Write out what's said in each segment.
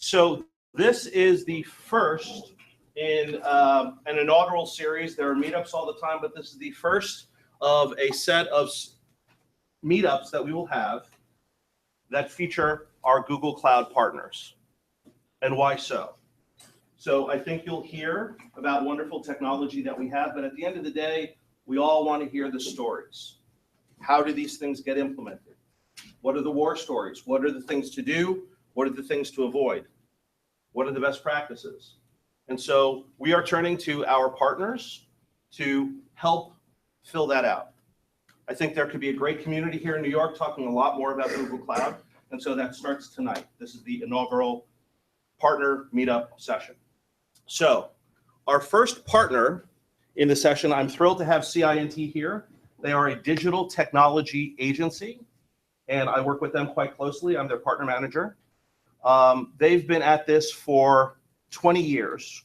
So this is the first in an inaugural series. There are meetups all the time, but this is the first of a set of meetups that we will have that feature our Google Cloud partners. And why so? So I think you'll hear about wonderful technology that we have, but at the end of the day, we all want to hear the stories. How do these things get implemented? What are the war stories? What are the things to do? What are the things to avoid? What are the best practices? And so we are turning to our partners to help fill that out. I think there could be a great community here in New York talking a lot more about Google Cloud. And so that starts tonight. This is the inaugural partner meetup session. So our first partner in the session, I'm thrilled to have CI&T here. They are a digital technology agency, and I work with them quite closely. I'm their partner manager. They've been at this for 20 years.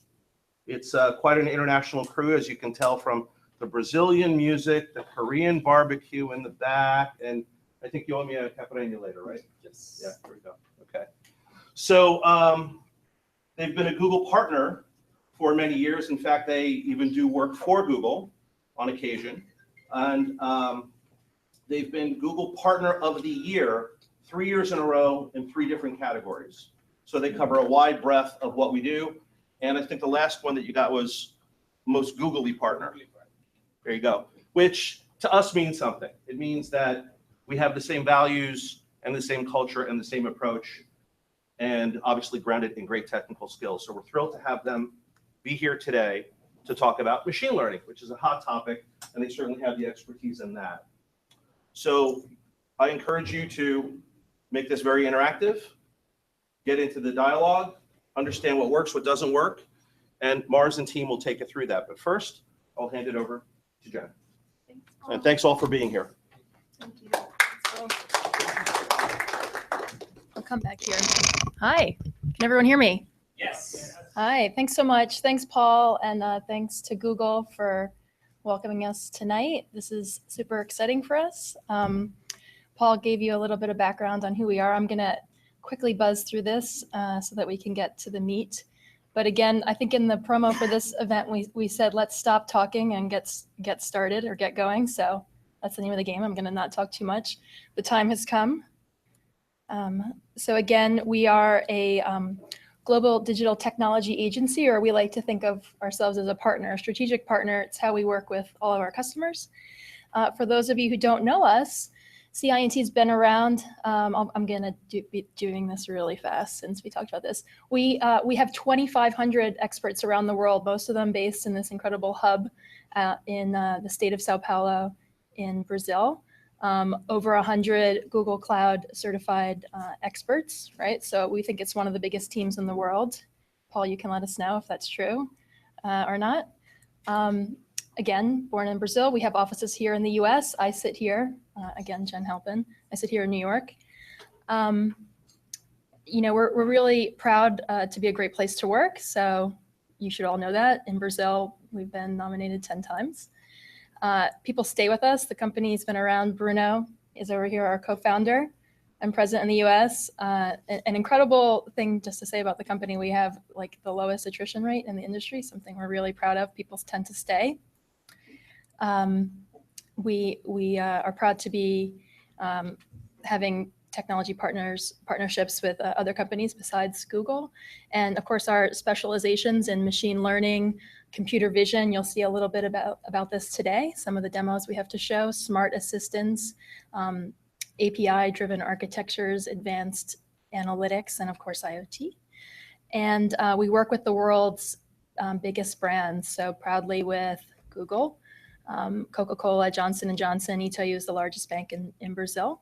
It's quite an international crew, as you can tell from the Brazilian music, the Korean barbecue in the back, and I think you owe me a caipirinha later, right? Yes. Yeah, here we go. Okay. So they've been a Google partner for many years. In fact, they even do work for Google on occasion. And they've been Google Partner of the Year 3 years in a row in 3 different categories. So they cover a wide breadth of what we do. And I think the last one that you got was most Googly partner. There you go. Which to us means something. It means that we have the same values and the same culture and the same approach, and obviously grounded in great technical skills. So we're thrilled to have them be here today to talk about machine learning, which is a hot topic, and they certainly have the expertise in that. So I encourage you to make this very interactive, get into the dialogue, understand what works, what doesn't work, and Mars and team will take it through that. But first, I'll hand it over to Jen. And thanks all for being here. Thank you. I'll come back here. Hi, can everyone hear me? Yes. Hi, thanks so much. Thanks, Paul, and thanks to Google for welcoming us tonight. This is super exciting for us. Paul gave you a little bit of background on who we are. I'm gonna quickly buzz through this so that we can get to the meat. But again, I think in the promo for this event, we said, let's stop talking and get started or get going. So that's the name of the game. I'm gonna not talk too much. The time has come. So again, we are a global digital technology agency, or we like to think of ourselves as a partner, a strategic partner. It's how we work with all of our customers. For those of you who don't know us, CI&T has been around. I'm going to be doing this really fast since we talked about this. We have 2,500 experts around the world, most of them based in this incredible hub in the state of Sao Paulo in Brazil. Over 100 Google Cloud certified experts, right? So we think it's one of the biggest teams in the world. Paul, you can let us know if that's true or not. Again, born in Brazil, we have offices here in the US. I sit here, again, Jen Halpin. I sit here in New York. You know, we're really proud to be a great place to work. So you should all know that. In Brazil, we've been nominated 10 times. People stay with us. The company's been around. Bruno is over here, our co-founder and president in the US. An incredible thing just to say about the company, we have like the lowest attrition rate in the industry, something we're really proud of. People tend to stay. We are proud to be having technology partnerships with other companies besides Google. And of course, our specializations in machine learning, computer vision, you'll see a little bit about this today, some of the demos we have to show, smart assistants, API-driven architectures, advanced analytics, and of course, IoT. And we work with the world's biggest brands, so proudly with Google, Coca-Cola, Johnson & Johnson, Itaú is the largest bank in Brazil.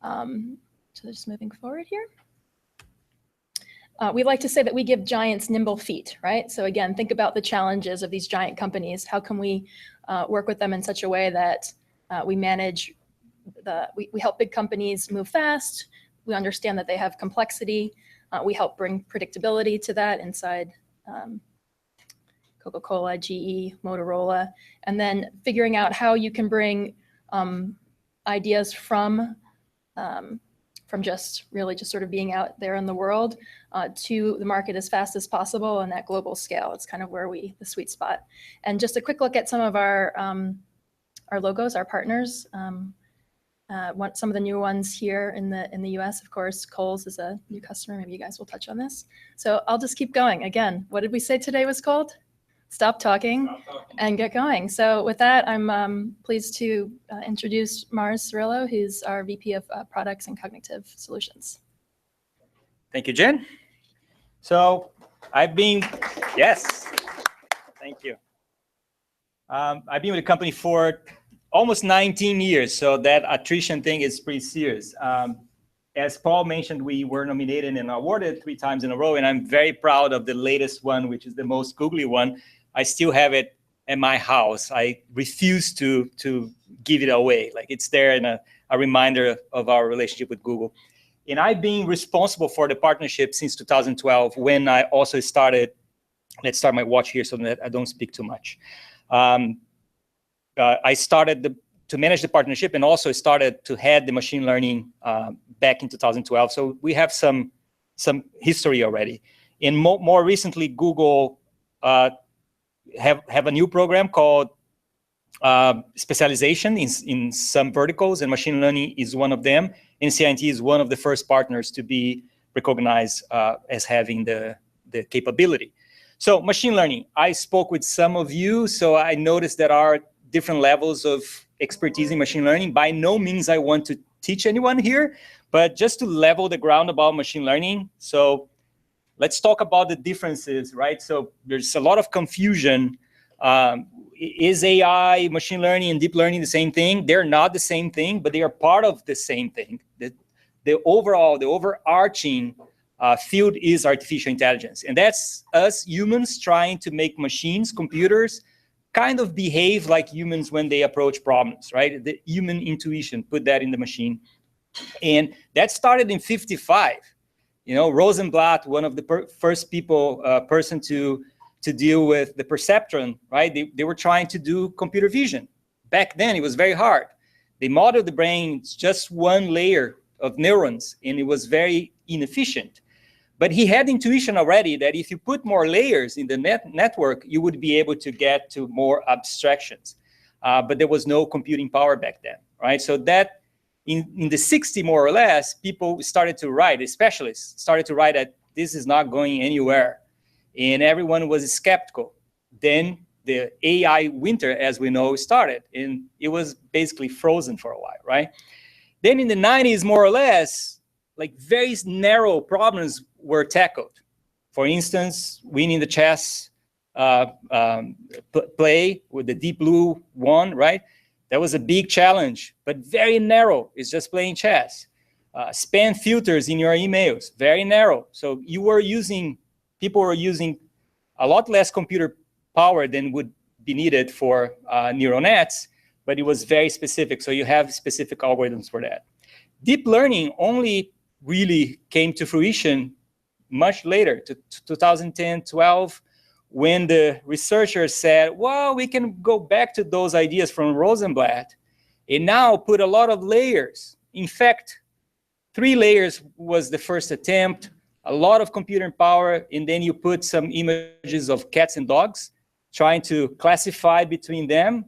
So just moving forward here. We like to say that we give giants nimble feet, right? So again, think about the challenges of these giant companies. How can we work with them in such a way that we manage we help big companies move fast. We understand that they have complexity. We help bring predictability to that inside Coca-Cola, GE, Motorola, and then figuring out how you can bring ideas from from just really just sort of being out there in the world to the market as fast as possible and that global scale. It's kind of where the sweet spot. And just a quick look at some of our logos, our partners. Some of the new ones here in the US, of course, Kohl's is a new customer. Maybe you guys will touch on this. So I'll just keep going. Again, what did we say today was called? Stop talking and get going. So with that, I'm pleased to introduce Mauro Cyrillo, who's our VP of Products and Cognitive Solutions. Thank you, Jen. So yes, thank you. I've been with the company for almost 19 years, so that attrition thing is pretty serious. As Paul mentioned, we were nominated and awarded 3 times in a row, and I'm very proud of the latest one, which is the most googly one. I still have it at my house. I refuse to give it away. Like, it's there and a reminder of our relationship with Google. And I've been responsible for the partnership since 2012, when I also started, let's start my watch here so that I don't speak too much. I started to manage the partnership and also started to head the machine learning back in 2012. So we have some history already. And more recently, Google have a new program called specialization in some verticals, and machine learning is one of them. And CI&T is one of the first partners to be recognized as having the capability. So machine learning, I spoke with some of you, so I noticed there are different levels of expertise in machine learning. By no means I want to teach anyone here, but just to level the ground about machine learning. So let's talk about the differences, right? So there's a lot of confusion. Is AI, machine learning, and deep learning the same thing? They're not the same thing, but they are part of the same thing. The overarching field is artificial intelligence. And that's us humans trying to make machines, computers, kind of behave like humans when they approach problems, right? The human intuition, put that in the machine. And that started in 55. You know, Rosenblatt, one of the first person to deal with the perceptron, right? They were trying to do computer vision. Back then, it was very hard. They modeled the brain just one layer of neurons, and it was very inefficient. But he had intuition already that if you put more layers in the network, you would be able to get to more abstractions. But there was no computing power back then, right? So that in the 60s, more or less, people started to write, specialists started to write that this is not going anywhere. And everyone was skeptical. Then the AI winter, as we know, started. And it was basically frozen for a while, right? Then in the 90s, more or less, like very narrow problems were tackled. For instance, winning the chess play with the Deep Blue one, right? That was a big challenge, but very narrow. It's just playing chess. Spam filters in your emails, very narrow. So people were using a lot less computer power than would be needed for neural nets, but it was very specific. So you have specific algorithms for that. Deep learning only really came to fruition much later, to 2010, 12, when the researchers said, well, we can go back to those ideas from Rosenblatt and now put a lot of layers. In fact, 3 layers was the first attempt, a lot of computing power, and then you put some images of cats and dogs, trying to classify between them,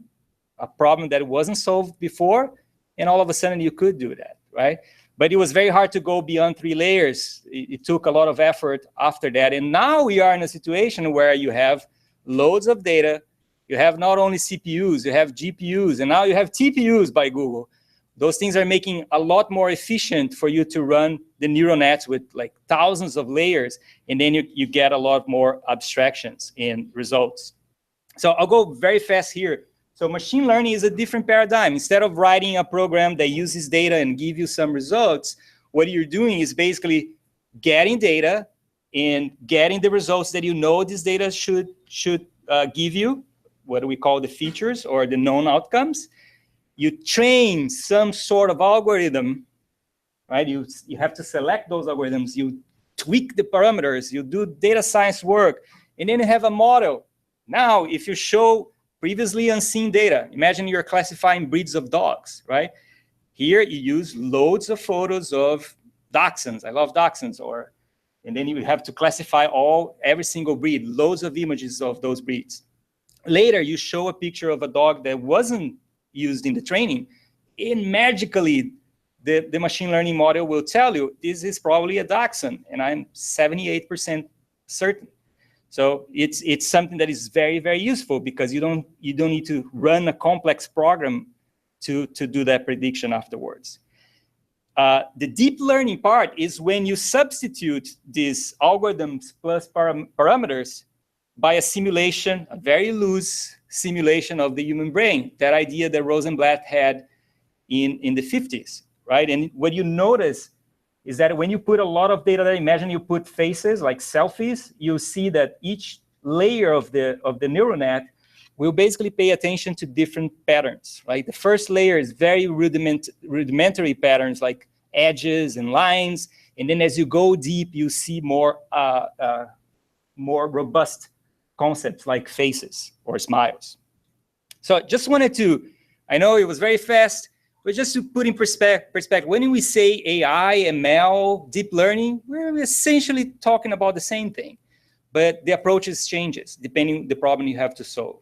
a problem that wasn't solved before, and all of a sudden you could do that, right? But it was very hard to go beyond 3 layers. It took a lot of effort after that. And now we are in a situation where you have loads of data. You have not only CPUs, you have GPUs, and now you have TPUs by Google. Those things are making a lot more efficient for you to run the neural nets with like thousands of layers, and then you get a lot more abstractions in results. So I'll go very fast here. So machine learning is a different paradigm. Instead of writing a program that uses data and give you some results, what you're doing is basically getting data and getting the results that you know this data should give you, what we call the features or the known outcomes. You train some sort of algorithm, right? You have to select those algorithms, you tweak the parameters, you do data science work, and then you have a model. Now, if you show previously unseen data, imagine you're classifying breeds of dogs, right? Here you use loads of photos of dachshunds. I love dachshunds. And then you have to classify every single breed, loads of images of those breeds. Later, you show a picture of a dog that wasn't used in the training, and magically, the machine learning model will tell you this is probably a dachshund, and I'm 78% certain. So it's something that is very, very useful because you don't need to run a complex program to do that prediction afterwards. The deep learning part is when you substitute these algorithms plus parameters by a simulation, a very loose simulation of the human brain, that idea that Rosenblatt had in the 50s, right? And what you notice is that when you put a lot of data there, imagine you put faces like selfies, you see that each layer of the neural net will basically pay attention to different patterns, right? The first layer is very rudimentary patterns like edges and lines. And then as you go deep, you see more robust concepts like faces or smiles. So just wanted to, I know it was very fast, but just to put in perspective, when we say AI, ML, deep learning, we're essentially talking about the same thing, but the approaches changes depending on the problem you have to solve.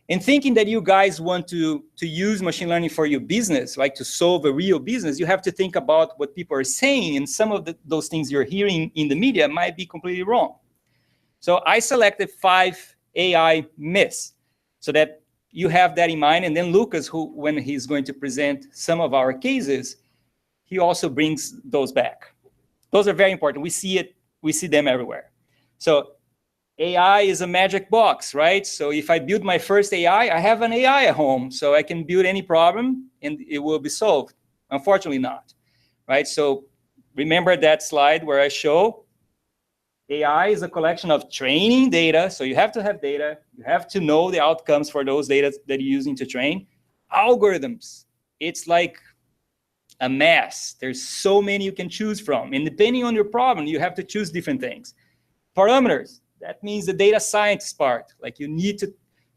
And thinking that you guys want to use machine learning for your business, like to solve a real business, you have to think about what people are saying, and some of those things you're hearing in the media might be completely wrong. So I selected 5 AI myths so that you have that in mind. And then Lucas, who, when he's going to present some of our cases, he also brings those back. Those are very important. We see them everywhere. So AI is a magic box, right? So if I build my first AI, I have an AI at home, so I can build any problem and it will be solved. Unfortunately not, right? So remember that slide where I show AI is a collection of training data. So you have to have data. You have to know the outcomes for those data that you're using to train. Algorithms, it's like a mess. There's so many you can choose from. And depending on your problem, you have to choose different things. Parameters, that means the data science part. Like you need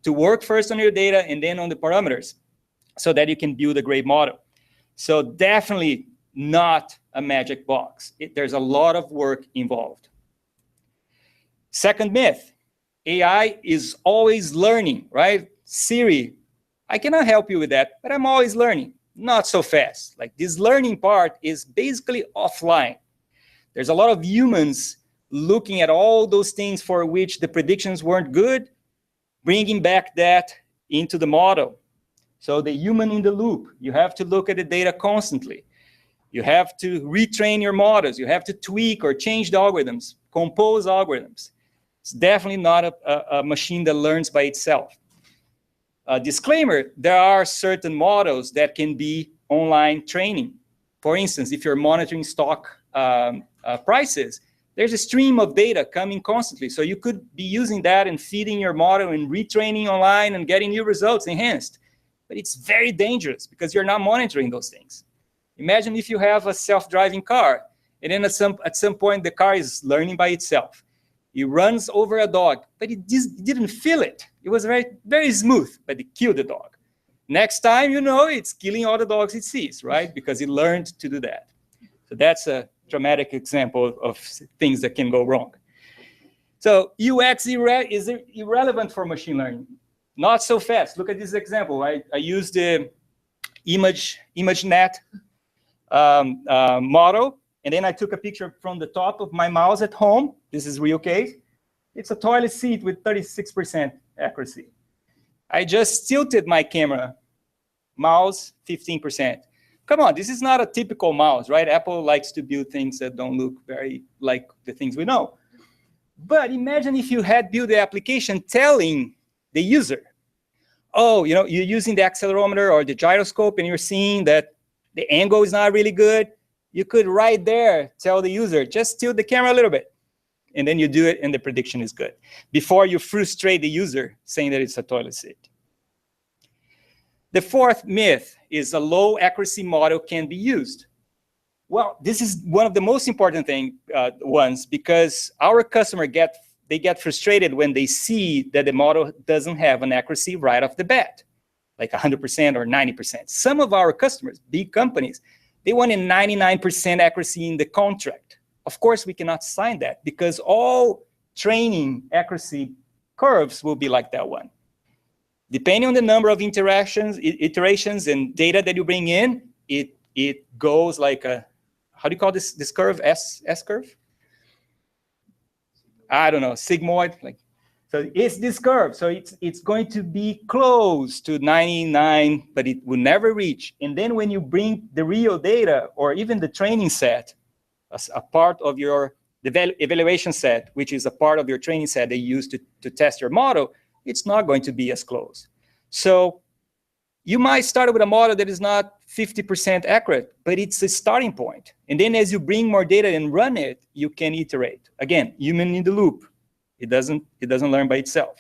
to work first on your data and then on the parameters so that you can build a great model. So definitely not a magic box. There's a lot of work involved. Second myth, AI is always learning, right? Siri, I cannot help you with that, but I'm always learning. Not so fast. Like this learning part is basically offline. There's a lot of humans looking at all those things for which the predictions weren't good, bringing back that into the model. So the human in the loop, you have to look at the data constantly. You have to retrain your models. You have to tweak or change the algorithms, compose algorithms. It's definitely not a machine that learns by itself. Disclaimer, there are certain models that can be online training. For instance, if you're monitoring stock prices, there's a stream of data coming constantly. So you could be using that and feeding your model and retraining online and getting new results enhanced. But it's very dangerous because you're not monitoring those things. Imagine if you have a self-driving car, and then at some point the car is learning by itself. It runs over a dog, but it didn't feel it. It was very, very smooth, but it killed the dog. Next time, you know, it's killing all the dogs it sees, right? Because it learned to do that. So that's a dramatic example of things that can go wrong. So UX is irrelevant for machine learning. Not so fast. Look at this example. I used the ImageNet model. And then I took a picture from the top of my mouse at home. This is real case. It's a toilet seat with 36% accuracy. I just tilted my camera, mouse 15%. Come on, this is not a typical mouse, right? Apple likes to build things that don't look very like the things we know. But imagine if you had built the application telling the user, oh, you know, you're using the accelerometer or the gyroscope and you're seeing that the angle is not really good. You could right there tell the user, just tilt the camera a little bit. And then you do it and the prediction is good. Before you frustrate the user saying that it's a toilet seat. The fourth myth is a low accuracy model can be used. Well, this is one of the most important ones because our customer get frustrated when they see that the model doesn't have an accuracy right off the bat, like 100% or 90%. Some of our customers, big companies, They wanted 99% accuracy in the contract. Of course, we cannot sign that because all training accuracy curves will be like that one. Depending on the number of iterations and data that you bring in, it goes like a, how do you call this curve? S curve? I don't know, sigmoid. Like, so it's this curve. So it's going to be close to 99, but it will never reach. And then when you bring the real data or even the training set as a part of your evaluation set, which is a part of your training set that you use to test your model, it's not going to be as close. So you might start with a model that is not 50% accurate, but it's a starting point. And then as you bring more data and run it, you can iterate. Again, human in the loop. It doesn't learn by itself.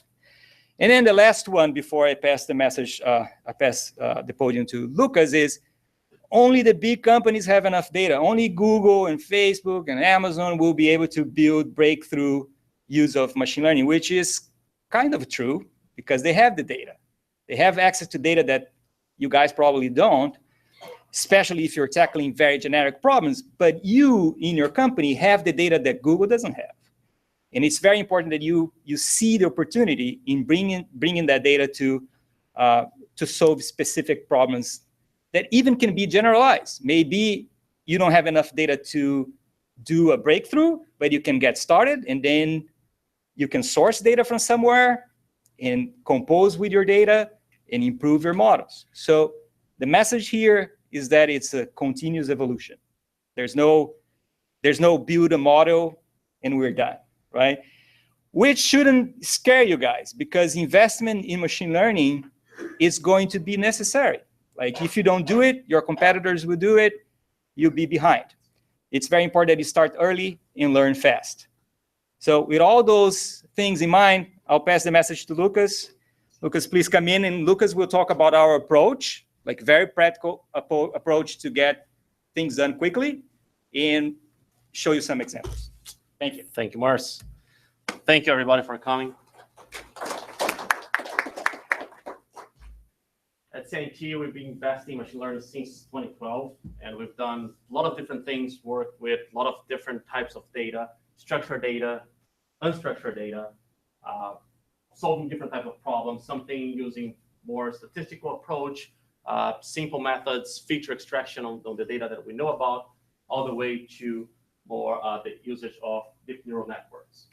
And then the last one before I pass the message, I pass the podium to Lucas is only the big companies have enough data. Only Google and Facebook and Amazon will be able to build breakthrough use of machine learning, which is kind of true because they have the data. They have access to data that you guys probably don't, especially if you're tackling very generic problems. But you, in your company, have the data that Google doesn't have. And it's very important that you see the opportunity in bringing that data to solve specific problems that even can be generalized. Maybe you don't have enough data to do a breakthrough, but you can get started, and then you can source data from somewhere and compose with your data and improve your models. So the message here is that it's a continuous evolution. There's no build a model and we're done, right? Which shouldn't scare you guys, because investment in machine learning is going to be necessary. Like if you don't do it, your competitors will do it, you'll be behind. It's very important that you start early and learn fast. So with all those things in mind, I'll pass the message to Lucas. Lucas, please come in, and Lucas will talk about our approach, like very practical approach to get things done quickly, and show you some examples. Thank you. Thank you, Mars. Thank you, everybody, for coming. At CI&T, we've been investing in machine learning since 2012, and we've done a lot of different things, worked with a lot of different types of data, structured data, unstructured data, solving different types of problems, something using more statistical approach, simple methods, feature extraction on the data that we know about, all the way to more the usage of deep neural networks.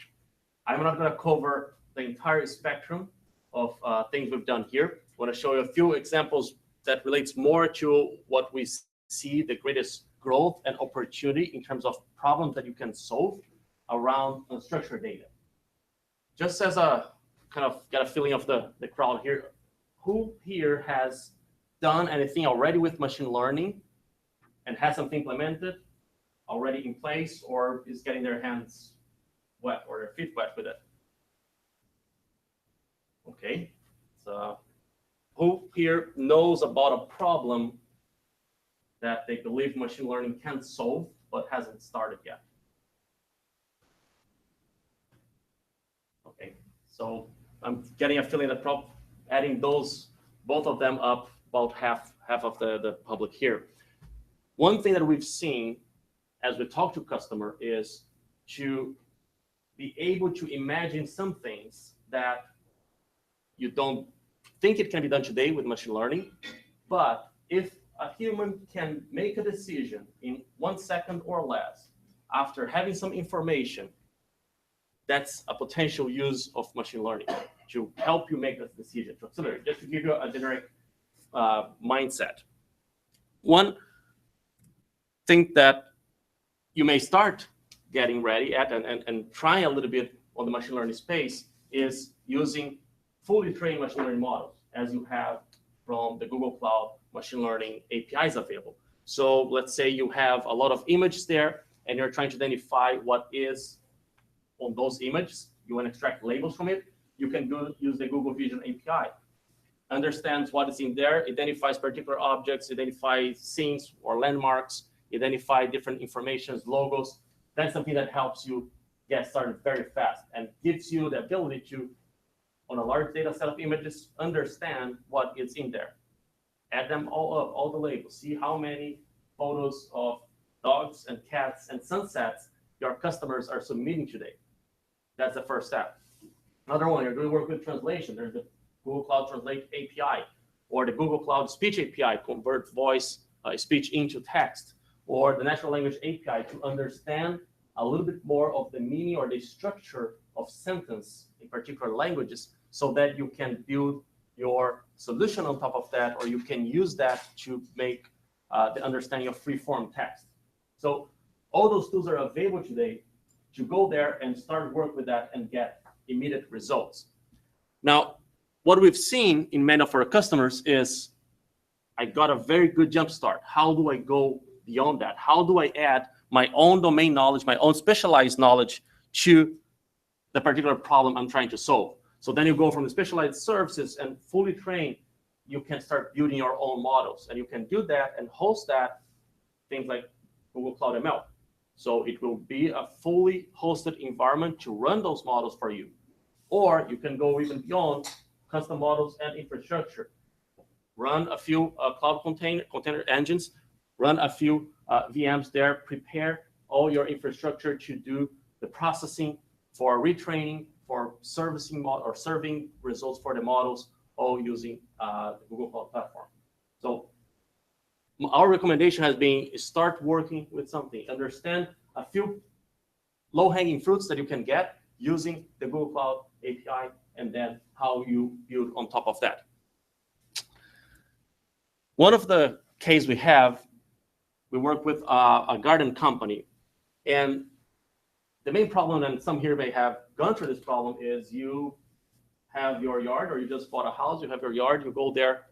I'm not going to cover the entire spectrum of things we've done here. I want to show you a few examples that relates more to what we see the greatest growth and opportunity in terms of problems that you can solve around unstructured data. Just as a kind of get a feeling of the crowd here, who here has done anything already with machine learning and has something implemented already in place, or is getting their hands wet or their feet wet with it? Okay, so who here knows about a problem that they believe machine learning can solve but hasn't started yet? Okay, so I'm getting a feeling that adding those, both of them up, about half of the public here. One thing that we've seen as we talk to customer is to be able to imagine some things that you don't think it can be done today with machine learning, but if a human can make a decision in 1 second or less after having some information, that's a potential use of machine learning to help you make that decision, to accelerate, just to give you a generic mindset. One thing that you may start getting ready at and trying a little bit on the machine learning space is using fully trained machine learning models, as you have from the Google Cloud machine learning APIs available. So let's say you have a lot of images there, and you're trying to identify what is on those images. You want to extract labels from it. You can use the Google Vision API. Understands what is in there, identifies particular objects, identifies scenes or landmarks, identify different informations, logos. That's something that helps you get started very fast and gives you the ability to, on a large data set of images, understand what is in there. Add them all up, all the labels, see how many photos of dogs and cats and sunsets your customers are submitting today. That's the first step. Another one, you're doing work with translation. There's the Google Cloud Translate API, or the Google Cloud Speech API, convert voice speech into text, or the natural language API to understand a little bit more of the meaning or the structure of sentence in particular languages, so that you can build your solution on top of that, or you can use that to make the understanding of free-form text. So all those tools are available today to go there and start work with that and get immediate results. Now, what we've seen in many of our customers is, I got a very good jump start. How do I go beyond that? How do I add my own domain knowledge, my own specialized knowledge to the particular problem I'm trying to solve? So then you go from the specialized services and fully trained, you can start building your own models. And you can do that and host that, things like Google Cloud ML. So it will be a fully hosted environment to run those models for you. Or you can go even beyond custom models and infrastructure. Run a few cloud container engines, run a few VMs there, prepare all your infrastructure to do the processing for retraining, for servicing or serving results for the models, all using the Google Cloud Platform. So our recommendation has been, start working with something. Understand a few low-hanging fruits that you can get using the Google Cloud API, and then how you build on top of that. One of the cases we have, we work with a garden company, and the main problem, and some here may have gone through this problem, is you have your yard, or you just bought a house, you have your yard, you go there,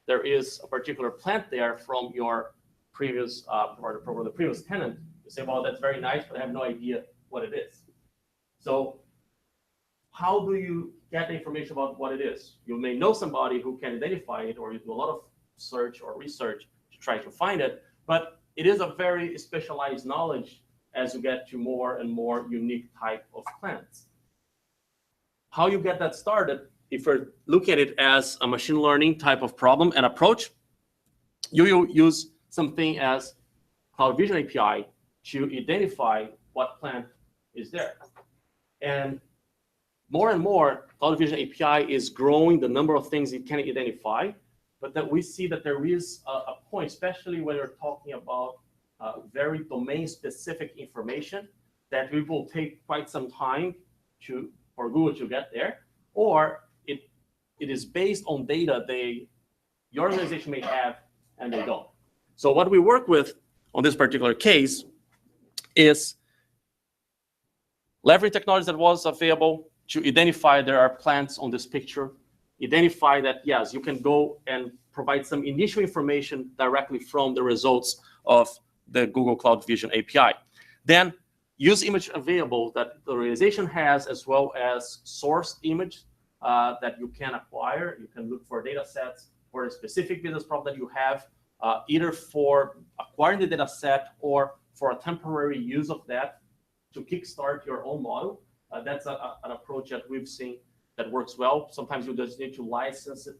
there is a particular plant there from your previous, or from the previous tenant. You say, well, that's very nice, but I have no idea what it is. So how do you get the information about what it is? You may know somebody who can identify it, or you do a lot of search or research to try to find it, but it is a very specialized knowledge as you get to more and more unique type of plants. How you get that started, if you're looking at it as a machine learning type of problem and approach, you will use something as Cloud Vision API to identify what plant is there. And more, Cloud Vision API is growing the number of things it can identify, but that we see that there is a point, especially when you're talking about very domain-specific information, that it will take quite some time for Google to get there, or it is based on data your organization may have and they don't. So what we work with on this particular case is leveraging technology that was available to identify there are plants on this picture, identify that, yes, you can go and provide some initial information directly from the results of the Google Cloud Vision API. Then use image available that the organization has, as well as sourced image that you can acquire. You can look for data sets for a specific business problem that you have, either for acquiring the data set or for a temporary use of that to kickstart your own model. That's an approach that we've seen that works well. Sometimes you just need to license it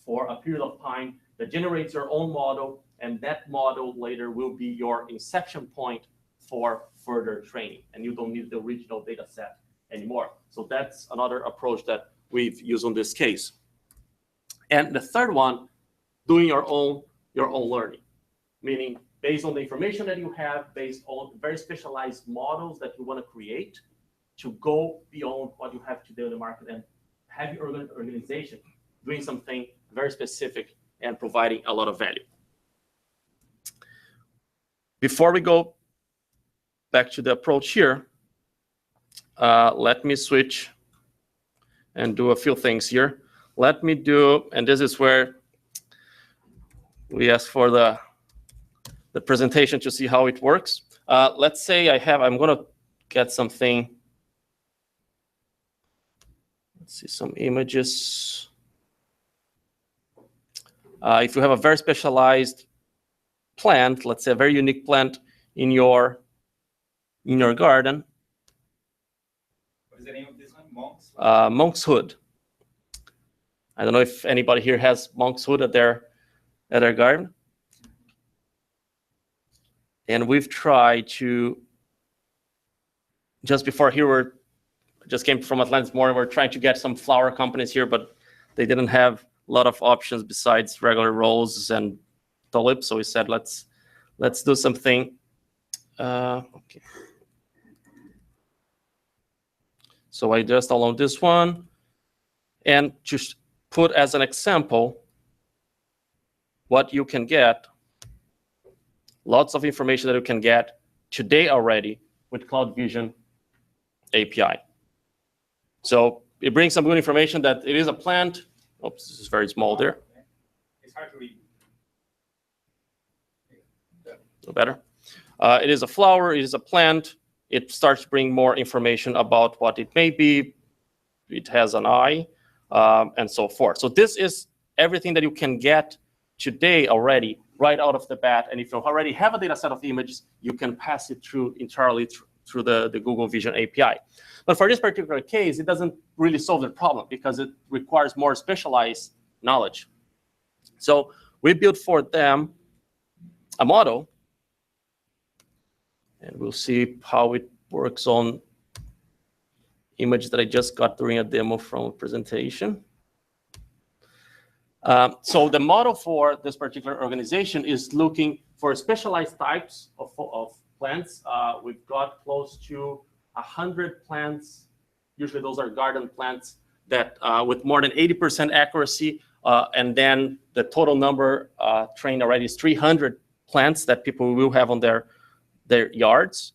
for a period of time that generates your own model, and that model later will be your inception point for further training, and you don't need the original data set anymore. So that's another approach that we've used on this case. And the third one, doing your own learning, meaning based on the information that you have, based on very specialized models that you want to create, to go beyond what you have today in the market and have your organization doing something very specific and providing a lot of value. Before we go back to the approach here, let me switch and do a few things here. Let me do, and this is where we ask for the presentation to see how it works. Let's say I'm going to get something. Let's see some images. If you have a very specialized plant, let's say a very unique plant in your garden. What is the name of this one? Monkshood. I don't know if anybody here has monkshood at their garden. And we've tried to, just before here, just came from Atlanta this morning, we're trying to get some flower companies here, but they didn't have a lot of options besides regular roses and tulips. So we said, let's do something. Okay. So I just download this one, and just put as an example what you can get. Lots of information that you can get today already with Cloud Vision API. So it brings some good information that it is a plant. Oops, this is very small there. It's hard to read. Better. It is a flower, it is a plant. It starts to bring more information about what it may be. It has an eye, and so forth. So this is everything that you can get today already, right out of the bat. And if you already have a data set of images, you can pass it through entirely through the Google Vision API. But for this particular case, it doesn't really solve the problem because it requires more specialized knowledge. So we built for them a model, and we'll see how it works on image that I just got during a demo from a presentation. So the model for this particular organization is looking for specialized types of plants. We've got close to 100 plants. Usually those are garden plants that with more than 80% accuracy. And then the total number trained already is 300 plants that people will have on their yards.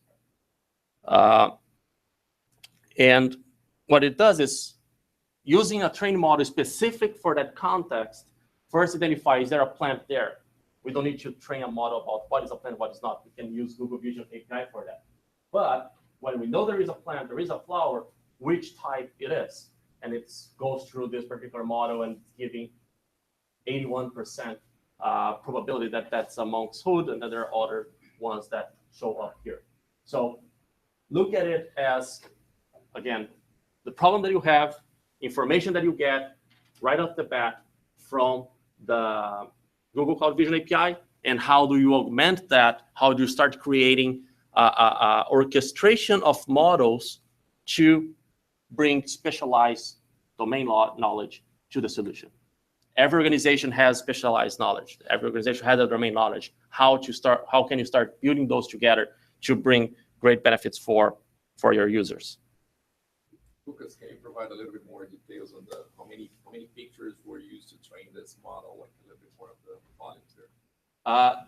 And what it does is, using a training model specific for that context, first identify, is there a plant there? We don't need to train a model about what is a plant, what is not. We can use Google Vision API for that. But when we know there is a plant, there is a flower, which type it is? And it goes through this particular model and giving 81% probability that that's a monk's hood, and then there are other ones that show up here. So look at it as, again, the problem that you have, information that you get right off the bat from the Google Cloud Vision API, and how do you augment that? How do you start creating orchestration of models to bring specialized domain knowledge to the solution? Every organization has specialized knowledge. Every organization has a domain knowledge. How can you start building those together to bring great benefits for your users? Lucas, can you provide a little bit more details on how many pictures were used to train this model, like a little bit more of the volumes there?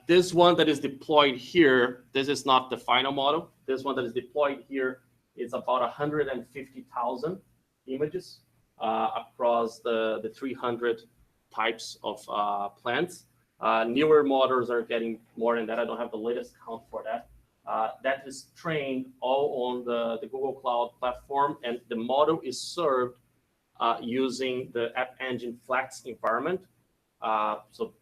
This one that is deployed here, this is not the final model. This one that is deployed here is about 150,000 images across the 300 types of plants. Newer models are getting more than that. I don't have the latest count for that. That is trained all on the Google Cloud platform, and the model is served using the App Engine Flex environment. So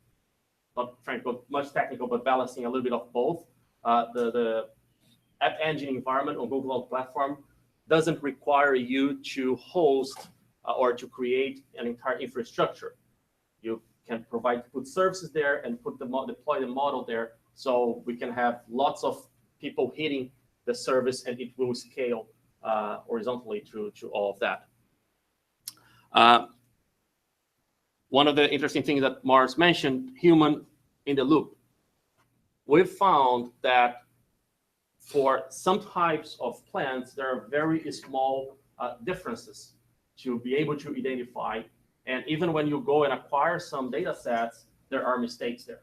not trying to go much technical, but balancing a little bit of both. The App Engine environment on Google Cloud platform doesn't require you to host or to create an entire infrastructure. You can put services there and deploy the model there, so we can have lots of people hitting the service, and it will scale horizontally to all of that. One of the interesting things that Mars mentioned, human in the loop. We've found that for some types of plants, there are very small differences to be able to identify. And even when you go and acquire some data sets, there are mistakes there.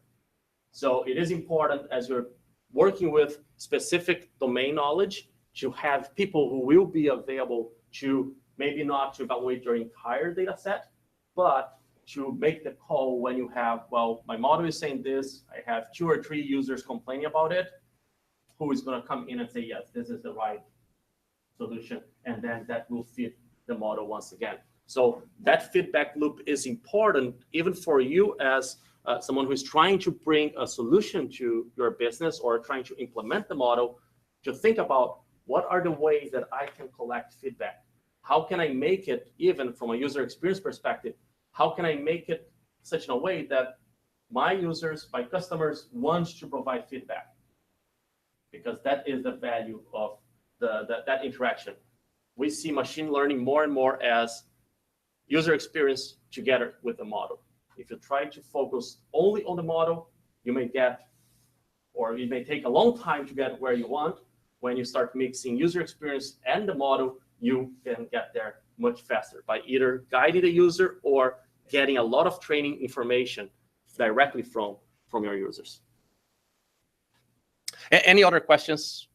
So it is important, as you're working with specific domain knowledge, to have people who will be available to maybe not to evaluate your entire data set, but to make the call when you have, well, my model is saying this, I have 2 or 3 users complaining about it, who is going to come in and say, yes, this is the right solution, and then that will fit the model once again. So that feedback loop is important even for you as someone who is trying to bring a solution to your business or trying to implement the model, to think about what are the ways that I can collect feedback? How can I make it, even from a user experience perspective, how can I make it such in a way that my users, my customers want to provide feedback? because that is the value of that interaction. We see machine learning more and more as user experience together with the model. If you try to focus only on the model, you may get, or it may take a long time to get where you want. When you start mixing user experience and the model, you can get there much faster by either guiding the user or getting a lot of training information directly from your users. Any other questions?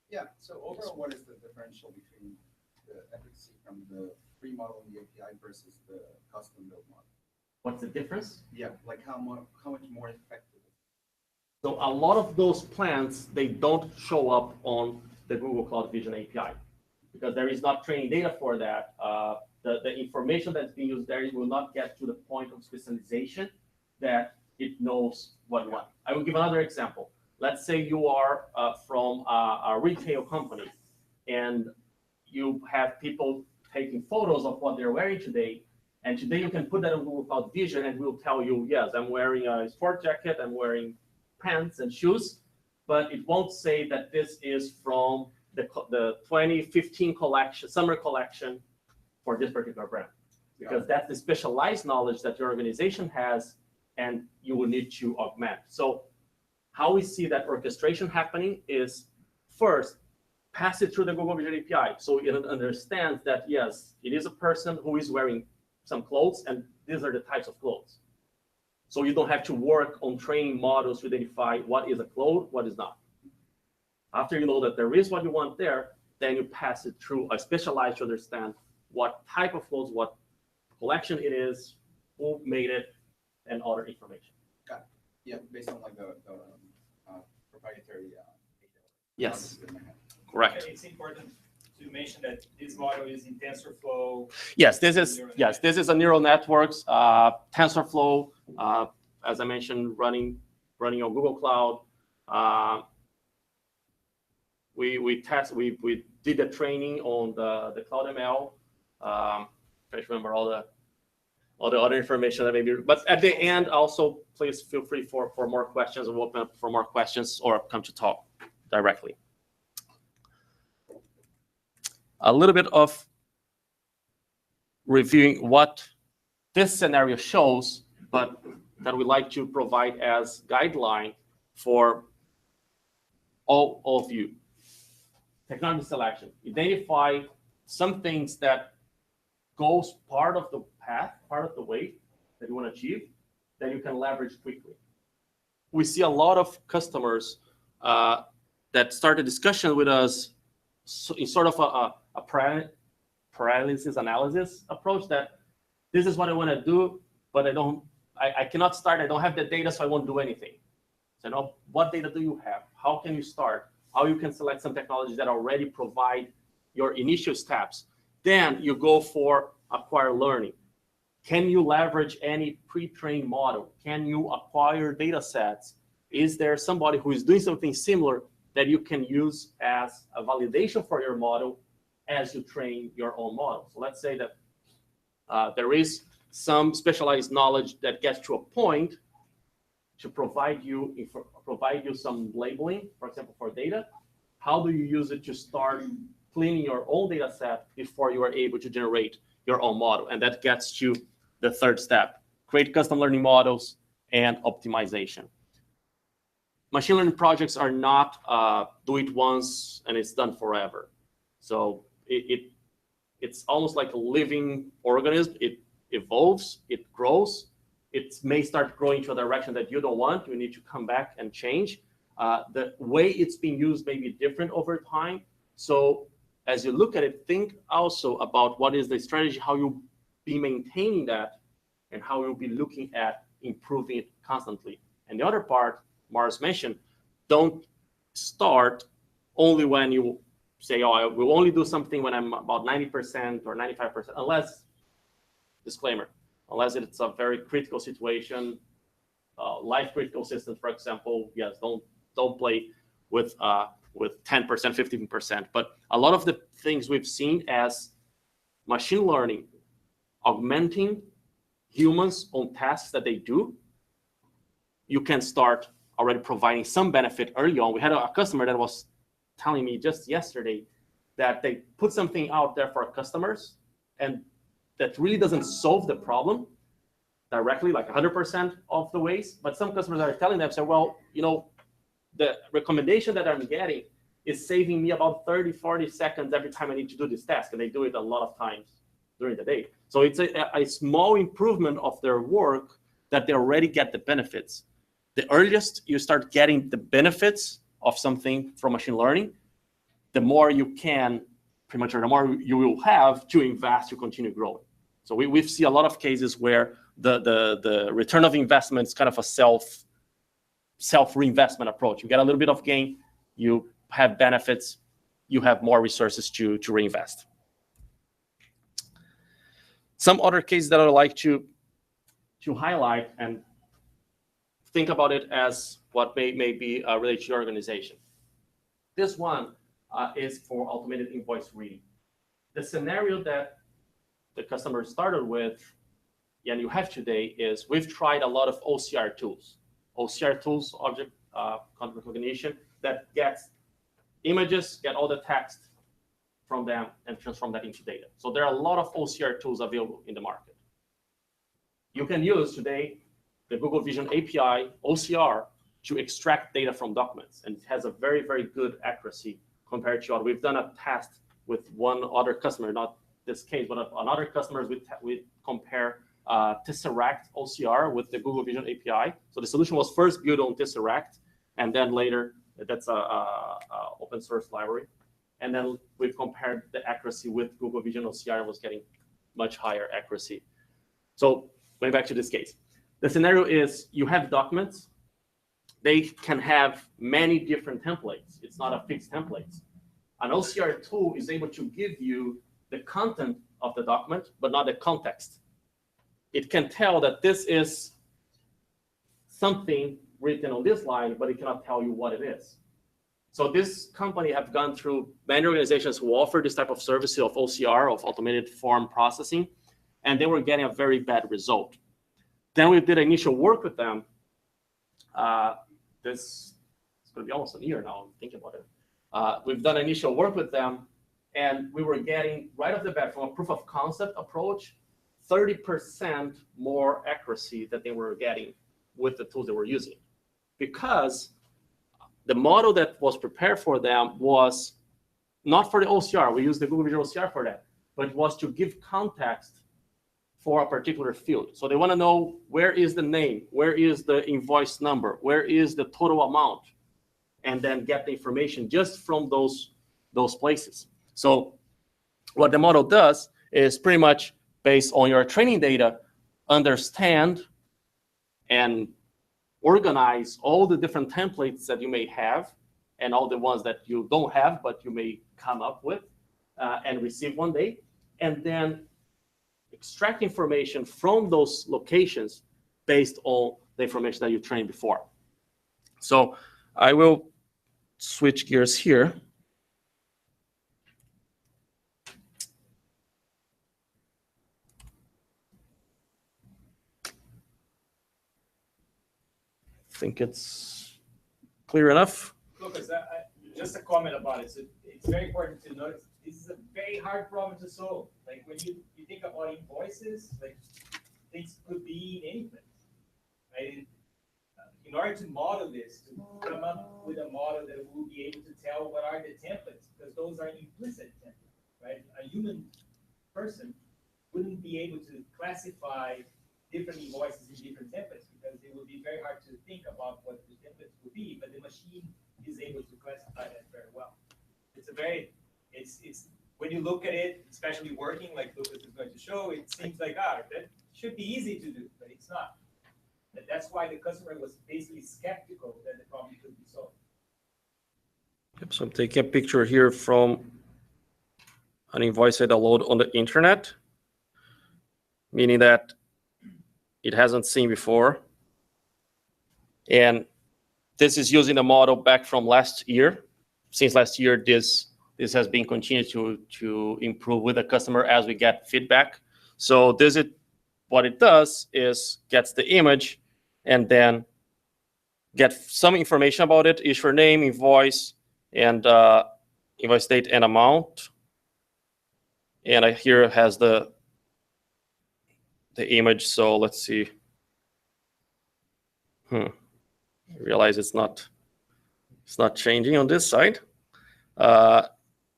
Yeah, so overall, what is the differential between the efficacy from the free model in the API versus the custom built model? What's the difference? Yeah, like how much more effective? So a lot of those plans, they don't show up on the Google Cloud Vision API because there is not training data for that. The information that's being used there will not get to the point of specialization that it knows what you want. I will give another example. Let's say you are from a retail company and you have people taking photos of what they're wearing today. And today you can put that on Google Cloud Vision and we'll tell you, yes, I'm wearing a sport jacket, I'm wearing pants and shoes, but it won't say that this is from the 2015 collection, summer collection for this particular brand. Because that's the specialized knowledge that your organization has and you will need to augment. So how we see that orchestration happening is first, pass it through the Google Vision API. So it understands that, yes, it is a person who is wearing some clothes and these are the types of clothes. So you don't have to work on training models to identify what is a cloth, what is not. After you know that there is what you want there, then you pass it through a specialized to understand what type of clothes, what collection it is, who made it, and other information. Got it. Yeah, based on like the proprietary data. Yes, correct. It's important to mention that this model is in TensorFlow. Yes, this is a neural networks, TensorFlow, as I mentioned, running on Google Cloud. We did the training on the Cloud ML. I remember all the other information that maybe, but at the end also please feel free for more questions. We'll open up for more questions or come to talk directly. A little bit of reviewing what this scenario shows, but that we like to provide as guideline for all of you. Technology selection. Identify some things that goes part of the path, part of the way that you want to achieve, that you can leverage quickly. We see a lot of customers that start a discussion with us in sort of a paralysis analysis approach that this is what I want to do, but I cannot start. I don't have the data, so I won't do anything. So what data do you have? How can you start? How you can select some technologies that already provide your initial steps. Then you go for acquire learning. Can you leverage any pre-trained model? Can you acquire data sets? Is there somebody who is doing something similar that you can use as a validation for your model as you train your own model? So let's say that there is some specialized knowledge that gets to a point to provide you some labeling, for example, for data. How do you use it to start cleaning your own data set before you are able to generate your own model? And that gets to the third step, create custom learning models and optimization. Machine learning projects are not do it once and it's done forever. So it's almost like a living organism. It evolves, it grows. It may start growing to a direction that you don't want. You need to come back and change. The way it's being used may be different over time. So as you look at it, think also about what is the strategy, how you'll be maintaining that, and how you'll be looking at improving it constantly. And the other part, Mars mentioned, don't start only when you say, oh, I will only do something when I'm about 90% or 95%, unless, disclaimer, unless it's a very critical situation, life critical systems, for example, yes, don't play with 10%, 15%. But a lot of the things we've seen as machine learning augmenting humans on tasks that they do, you can start already providing some benefit early on. We had a customer that was telling me just yesterday that they put something out there for customers, and that really doesn't solve the problem directly, like 100% of the ways. But some customers are telling them, say, well, the recommendation that I'm getting is saving me about 30, 40 seconds every time I need to do this task. And they do it a lot of times during the day. So it's a small improvement of their work that they already get the benefits. The earliest you start getting the benefits of something from machine learning, the more you can, pretty much, or the more you will have to invest to continue growing. So we see a lot of cases where the return of investment is kind of a self-reinvestment approach. You get a little bit of gain, you have benefits, you have more resources to reinvest. Some other cases that I would like to highlight and think about it as what may be related to your organization. This one is for automated invoice reading. The scenario that the customer started with, and you have today, is we've tried a lot of OCR tools. OCR tools, object content recognition, that gets images, get all the text from them, and transform that into data. So there are a lot of OCR tools available in the market. You can use today the Google Vision API OCR to extract data from documents, and it has a very, very good accuracy compared to what we've done a test with one other customer, not this case, but another customers we compare Tesseract OCR with the Google Vision API. So the solution was first built on Tesseract, and then later, that's a open source library. And then we've compared the accuracy with Google Vision OCR and was getting much higher accuracy. So going back to this case, the scenario is you have documents. They can have many different templates. It's not a fixed template. An OCR tool is able to give you the content of the document, but not the context. It can tell that this is something written on this line, but it cannot tell you what it is. So this company have gone through many organizations who offer this type of service of OCR, of automated form processing, and they were getting a very bad result. Then we did initial work with them. This is going to be almost a year now, I'm thinking about it. We've done initial work with them, and we were getting, right off the bat, from a proof of concept approach, 30% more accuracy that they were getting with the tools they were using. Because the model that was prepared for them was not for the OCR. We used the Google Vision OCR for that, but it was to give context for a particular field. So they want to know, where is the name? Where is the invoice number? Where is the total amount? And then get the information just from those places. So what the model does is pretty much based on your training data, understand and organize all the different templates that you may have and all the ones that you don't have, but you may come up with and receive one day, and then extract information from those locations based on the information that you trained before. So I will switch gears here. I think it's clear enough. Lucas, just a comment about it. So it's very important to notice this is a very hard problem to solve. Like when you think about invoices, like things could be in anything, right? In order to model this, to come up with a model that will be able to tell what are the templates, because those are implicit templates, right? A human person wouldn't be able to classify different invoices in different templates because it would be very hard to think about what the templates would be, but the machine is able to classify that very well. It's when you look at it, especially working like Lucas is going to show, it seems like, that should be easy to do, but it's not. That's why the customer was basically skeptical that the problem could be solved. Yep, so I'm taking a picture here from an invoice I download on the internet, meaning that it hasn't seen before. And this is using the model back from last year. Since last year, this has been continued to improve with the customer as we get feedback. So what it does is gets the image and then get some information about it, issue name, invoice, and invoice date and amount. And here it has the image. So let's see. I realize it's not changing on this side.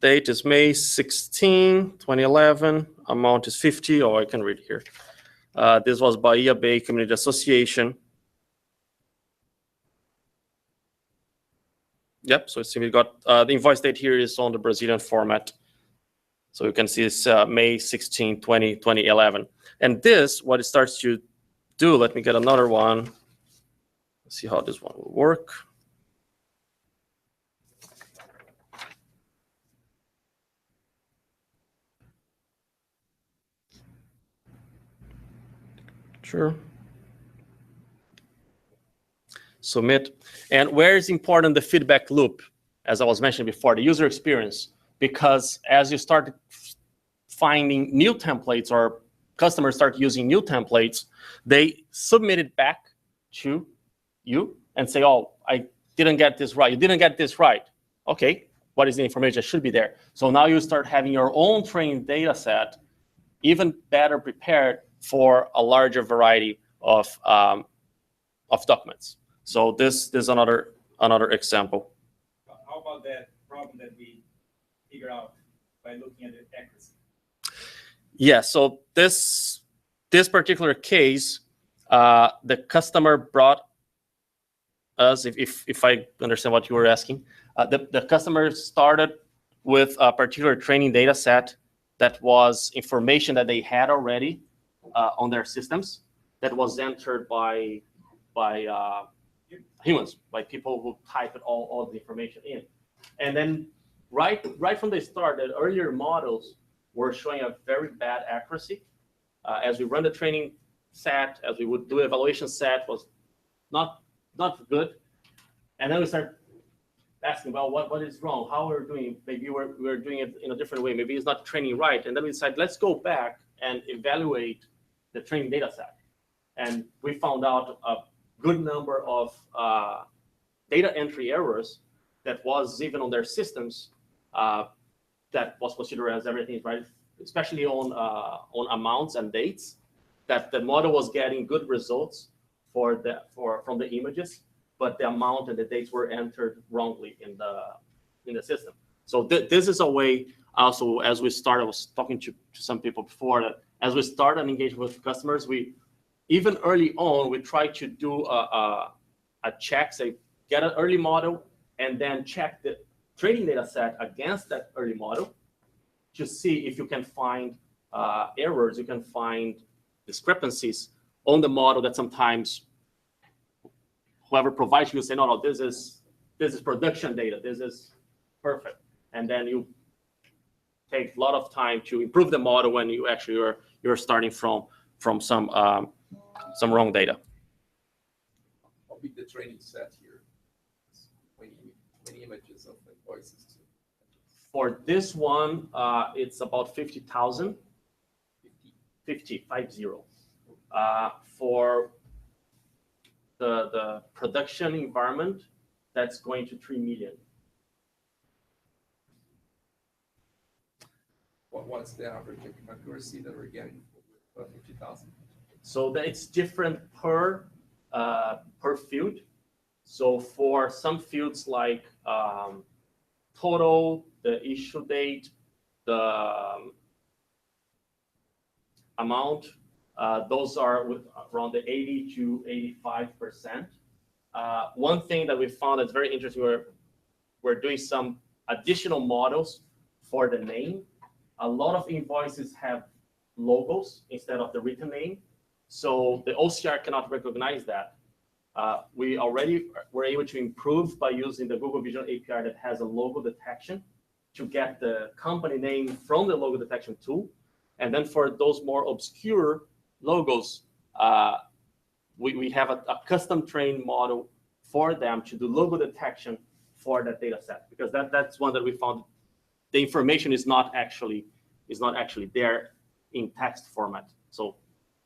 Date is May 16, 2011. Amount is 50. Oh, I can read here. This was Bahia Bay Community Association. Yep, so we got the invoice date here is on the Brazilian format. So you can see it's May 16, 2011. And this, what it starts to do, let me get another one. Let's see how this one will work. Sure. Submit. And where is important the feedback loop, as I was mentioning before, the user experience, because as you start finding new templates or customers start using new templates, they submit it back to you and say, oh, I didn't get this right. You didn't get this right. Okay, what is the information that should be there? So now you start having your own training data set, even better prepared for a larger variety of documents. So this is another example. How about that problem that we figure out by looking at the accuracy? Yeah, so this particular case, the customer brought us, if I understand what you were asking, the customer started with a particular training data set that was information that they had already on their systems that was entered by humans, by people who type it all the information in. And then right from the start, the earlier models were showing a very bad accuracy. As we run the training set, as we would do evaluation set, was not good. And then we start asking, well, what is wrong? How we're doing? Maybe we're doing it in a different way. Maybe it's not training right. And then we decided, let's go back and evaluate the training data set. And we found out a good number of data entry errors that was even on their systems that was considered as everything right, especially on amounts and dates, that the model was getting good results from the images, but the amount and the dates were entered wrongly in the system. So this is a way also, as we started, I was talking to some people before, that as we started engaging with customers, even early on, we try to do a check, say, get an early model, and then check the training data set against that early model to see if you can find errors, you can find discrepancies on the model that sometimes whoever provides you say, no, this is production data, this is perfect. And then you take a lot of time to improve the model when you actually you're starting from some wrong data. How big the training set here? Many images of invoices. For this one, it's about 50,000. 50. For the production environment, that's going to 3 million. What's the average accuracy that we're getting for 50,000? So it's different per field. So for some fields like total, the issue date, the amount, those are with around the 80 to 85%. One thing that we found that's very interesting, we're doing some additional models for the name. A lot of invoices have logos instead of the written name. So the OCR cannot recognize that. We already were able to improve by using the Google Vision API that has a logo detection to get the company name from the logo detection tool. And then for those more obscure logos, we have a custom trained model for them to do logo detection for that data set, because that's one that we found the information is not actually there in text format. So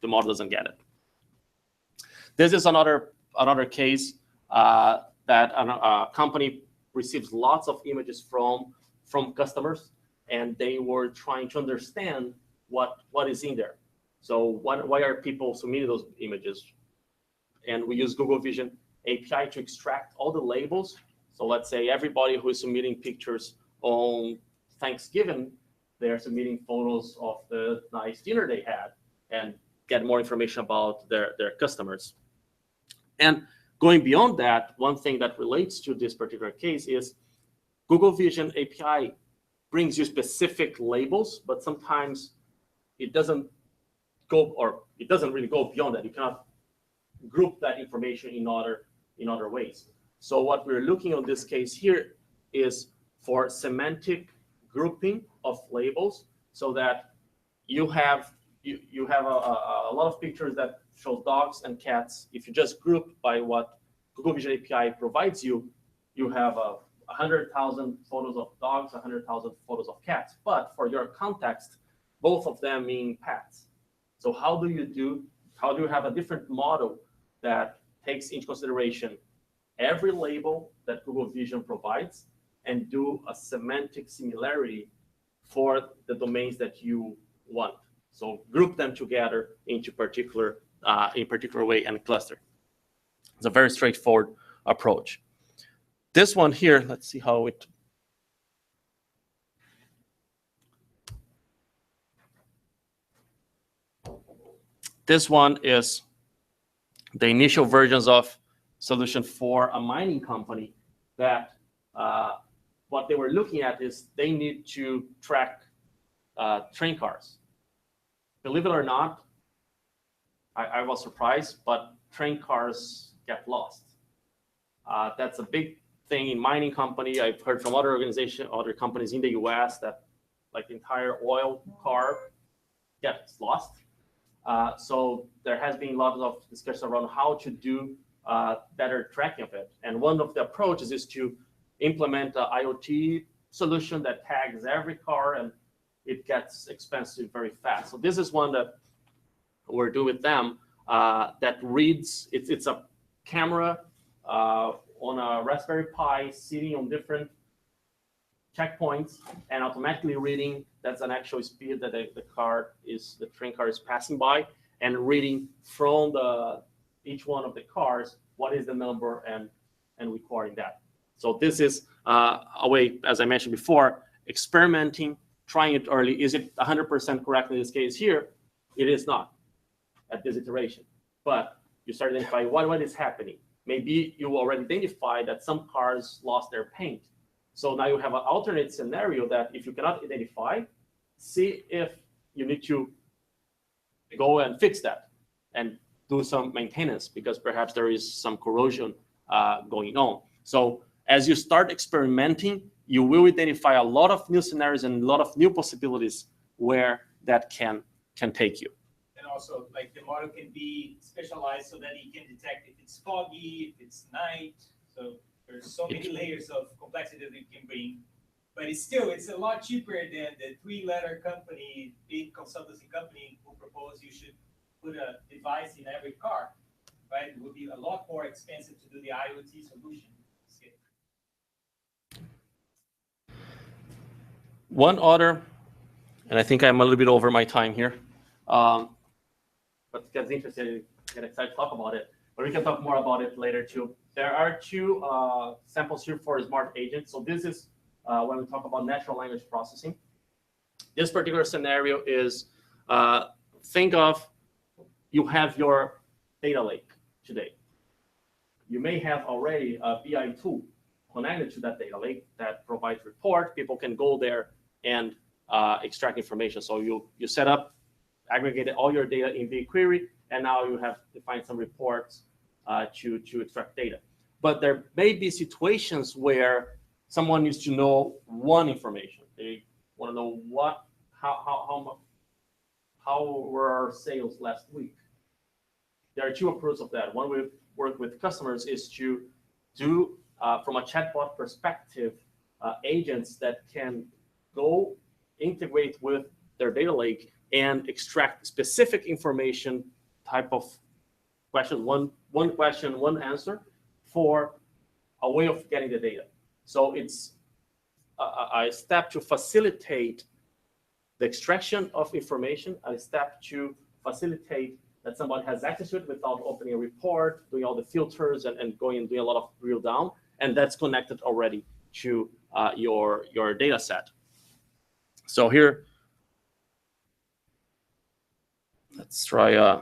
the model doesn't get it. This is another case that a company receives lots of images from customers, and they were trying to understand what is in there. So why are people submitting those images? And we use Google Vision API to extract all the labels. So let's say everybody who is submitting pictures on Thanksgiving, they're submitting photos of the nice dinner they had, and get more information about their customers. And going beyond that, one thing that relates to this particular case is Google Vision API brings you specific labels, but sometimes it doesn't really go beyond that. You cannot group that information in other ways. So what we're looking on this case here is for semantic grouping of labels, so that you have a lot of pictures that show dogs and cats. If you just group by what Google Vision API provides you, you have 100,000 photos of dogs, 100,000 photos of cats. But for your context, both of them mean pets. So how do you have a different model that takes into consideration every label that Google Vision provides and do a semantic similarity for the domains that you want? So group them together into particular way and cluster. It's a very straightforward approach. This one here, let's see how it. This one is the initial versions of solution for a mining company that what they were looking at is they need to track train cars. Believe it or not, I was surprised, but train cars get lost. That's a big thing in mining company. I've heard from other companies in the US that like the entire oil car gets lost. So there has been lots of discussion around how to do better tracking of it. And one of the approaches is to implement an IoT solution that tags every car, and it gets expensive very fast. So this is one that we're doing with them that reads, it's a camera on a Raspberry Pi sitting on different checkpoints and automatically reading. That's an actual speed that the train car is passing by, and reading from each one of the cars what is the number and recording that. So this is a way, as I mentioned before, experimenting, trying it early. Is it 100% correct in this case here? It is not at this iteration, but you start identifying what is happening. Maybe you already identified that some cars lost their paint. So now you have an alternate scenario that if you cannot identify, see if you need to go and fix that and do some maintenance, because perhaps there is some corrosion going on. So as you start experimenting, you will identify a lot of new scenarios and a lot of new possibilities where that can take you. And also, like, the model can be specialized so that it can detect if it's foggy, if it's night. So there's so many layers of complexity that it can bring. But it's a lot cheaper than the 3-letter company, big consultancy company, who proposed you should put a device in every car, right? It would be a lot more expensive to do the IoT solution. One other, and I think I'm a little bit over my time here, but it gets interesting, get excited to talk about it. But we can talk more about it later too. There are 2 samples here for smart agents. So this is when we talk about natural language processing. This particular scenario is, think of, you have your data lake today. You may have already a BI tool connected to that data lake that provides report. People can go there and extract information. So you set up, aggregated all your data in BigQuery, and now you have to find some reports to extract data. But there may be situations where someone needs to know one information. They want to know how were our sales last week. There are 2 approaches of that. One we work with customers is to do, from a chatbot perspective, agents that can go integrate with their data lake and extract specific information, type of question, one question, one answer, for a way of getting the data. So it's a step to facilitate the extraction of information, a step to facilitate that somebody has access to it without opening a report, doing all the filters and going and doing a lot of drill down. And that's connected already to your data set. So here, let's try a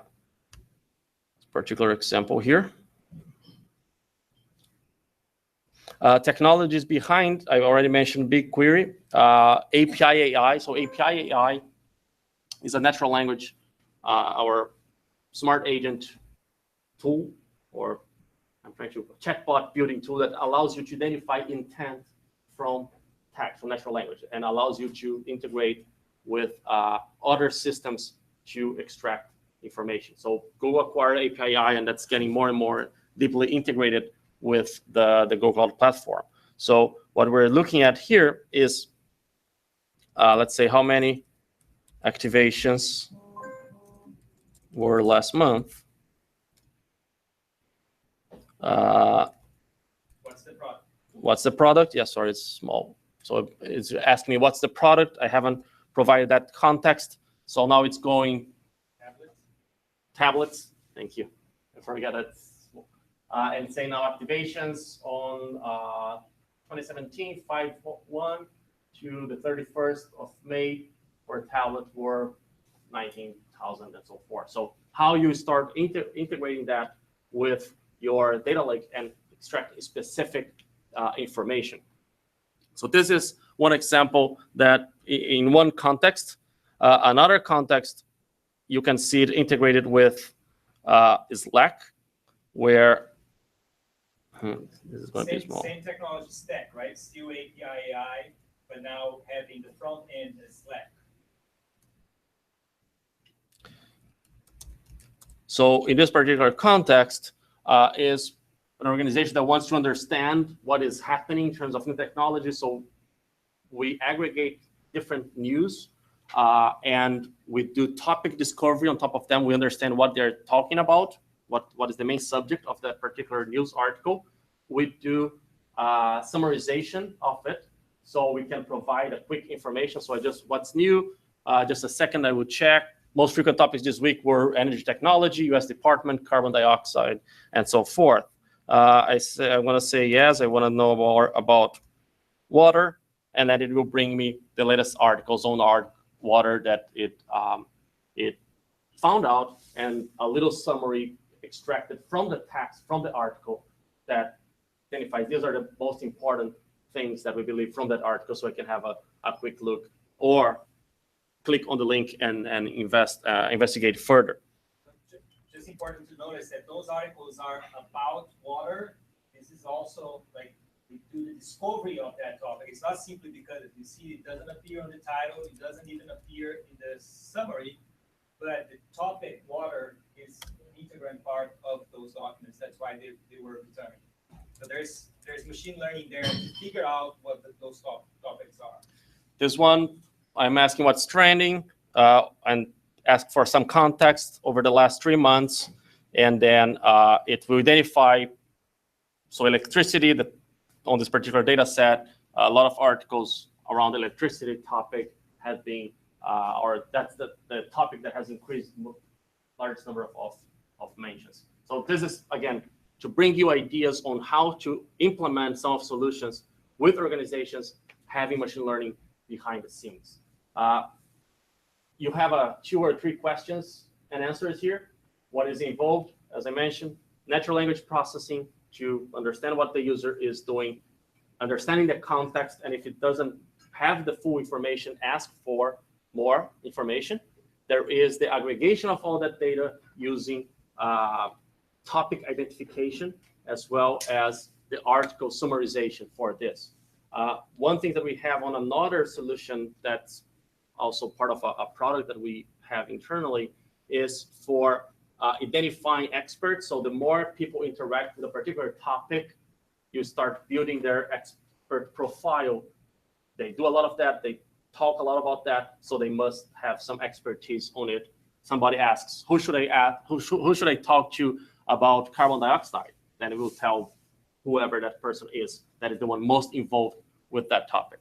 particular example here. Technologies behind, I already mentioned BigQuery, API AI. So API AI is a natural language, our smart agent tool, or I'm trying to chatbot building tool that allows you to identify intent from text, from natural language, and allows you to integrate with other systems to extract information. So Google acquired API AI, and that's getting more and more deeply integrated with the Google Cloud Platform. So what we're looking at here is, let's say, how many activations were last month. What's the product? What's the product? Yeah, sorry, it's small. So it's asking me what's the product. I haven't provided that context. So now it's going tablets. Thank you. I forgot it. And say now activations on 2017, 5/1 to the 31st of May for tablet were 19,000 and so forth. So how you start integrating that with your data lake and extract specific information. So this is one example that in one context. Another context, you can see it integrated with Slack, where this is going to be small. Same technology stack, right? Still API AI, but now having the front end as Slack. So in this particular context, is an organization that wants to understand what is happening in terms of new technology. So we aggregate different news and we do topic discovery on top of them. We understand what they're talking about, what is the main subject of that particular news article. We do summarization of it, so we can provide a quick information. So what's new? Just a second, I would check. Most frequent topics this week were energy technology, U.S. Department, carbon dioxide, and so forth. I want to say yes. I want to know more about water, and then it will bring me the latest articles on water that it found out, and a little summary extracted from the text, from the article, that identifies these are the most important things that we believe from that article, so I can have a quick look or click on the link and investigate further. Just important to notice that those articles are about water. This is also like we do the discovery of that topic. It's not simply because you see it doesn't appear on the title, it doesn't even appear in the summary, but the topic water is an integral part of those documents. That's why they were determined. So there's machine learning there to figure out what those topics are. This one, I'm asking what's trending and ask for some context over the last 3 months. And then it will identify, so electricity, on this particular data set, a lot of articles around electricity topic have been, or that's the topic that has increased largest number of mentions. So this is, again, to bring you ideas on how to implement some of solutions with organizations having machine learning behind the scenes. You have 2 or 3 questions and answers here. What is involved? As I mentioned, natural language processing to understand what the user is doing, understanding the context, and if it doesn't have the full information, ask for more information. There is the aggregation of all that data using topic identification, as well as the article summarization for this. One thing that we have on another solution that's also part of a product that we have internally is for identifying experts. So the more people interact with a particular topic, you start building their expert profile. They do a lot of that. They talk a lot about that. So they must have some expertise on it. Somebody asks, who should I ask? Who should I talk to about carbon dioxide? Then it will tell whoever that person is that is the one most involved with that topic.